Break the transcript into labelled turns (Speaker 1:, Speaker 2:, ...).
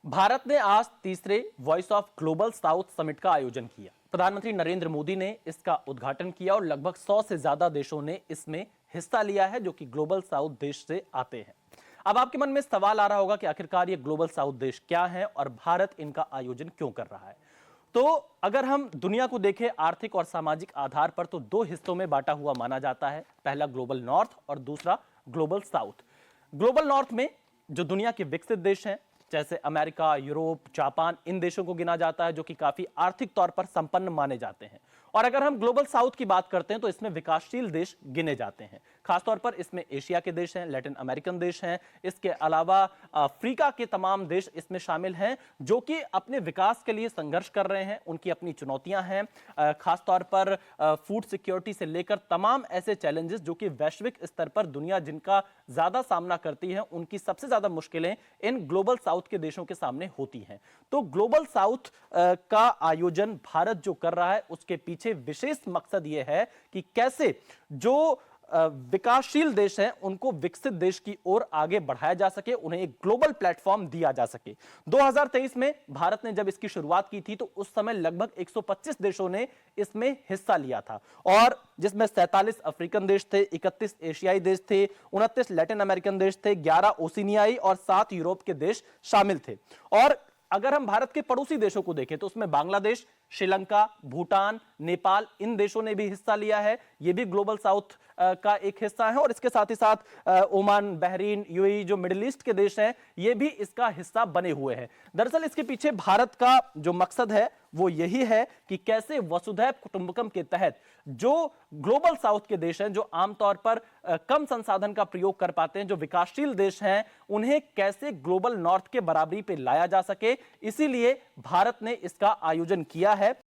Speaker 1: भारत ने आज तीसरे voice of global south summit का आयोजन किया। प्रधानमंत्री नरेंद्र मोदी ने इसका उद्घाटन किया और लगभग 100 से ज्यादा देशों ने इसमें हिस्सा लिया है, जो कि ग्लोबल साउथ देश से आते हैं। अब आपके मन में सवाल आ रहा होगा कि आखिरकार ये ग्लोबल साउथ देश क्या है और भारत इनका आयोजन क्यों कर रहा है। तो अगर हम दुनिया को देखें आर्थिक और सामाजिक आधार पर, तो दो हिस्सों में बांटा हुआ माना जाता है। पहला ग्लोबल नॉर्थ और दूसरा ग्लोबल साउथ। ग्लोबल नॉर्थ में जो दुनिया के विकसित देश हैं, जैसे अमेरिका, यूरोप, जापान, इन देशों को गिना जाता है, जो कि काफी आर्थिक तौर पर संपन्न माने जाते हैं। और अगर हम ग्लोबल साउथ की बात करते हैं तो इसमें विकासशील देश गिने जाते हैं। खासतौर पर इसमें एशिया के देश हैं, लैटिन अमेरिकन देश हैं, इसके अलावा अफ्रीका के तमाम देश इसमें शामिल हैं, जो कि अपने विकास के लिए संघर्ष कर रहे हैं। उनकी अपनी चुनौतियां हैं, खासतौर पर फूड सिक्योरिटी से लेकर तमाम ऐसे चैलेंजेस जो कि वैश्विक स्तर पर दुनिया जिनका ज्यादा सामना करती है, उनकी सबसे ज्यादा मुश्किलें इन ग्लोबल साउथ के देशों के सामने होती हैं। तो ग्लोबल साउथ का आयोजन भारत जो कर रहा है, उसके पीछे विशेष मकसद यह है कि कैसे जो विकासशील देश हैं उनको विकसित देश की ओर आगे बढ़ाया जा सके, उन्हें एक ग्लोबल प्लेटफॉर्म दिया जा सके। 2023 में भारत ने जब इसकी शुरुआत की थी तो उस समय लगभग 125 देशों ने इसमें हिस्सा लिया था, और जिसमें 47 अफ्रीकन देश थे, 31 एशियाई देश थे, 29 लैटिन अमेरिकन देश थे, 11 ओशिनियाई और 7 यूरोप के देश शामिल थे। और अगर हम भारत के पड़ोसी देशों को देखें तो उसमें बांग्लादेश, श्रीलंका, भूटान, नेपाल, इन देशों ने भी हिस्सा लिया है। ये भी ग्लोबल साउथ का एक हिस्सा है। और इसके साथ ही साथ ओमान, बहरीन, यूएई, जो मिडिल ईस्ट के देश हैं, ये भी इसका हिस्सा बने हुए हैं। दरअसल इसके पीछे भारत का जो मकसद है वो यही है कि कैसे वसुधैव कुटुंबकम के तहत जो ग्लोबल साउथ के देश हैं, जो आमतौर पर कम संसाधन का प्रयोग कर पाते हैं, जो विकासशील देश हैं, उन्हें कैसे ग्लोबल नॉर्थ के बराबरी पे लाया जा सके। इसीलिए भारत ने इसका आयोजन किया है।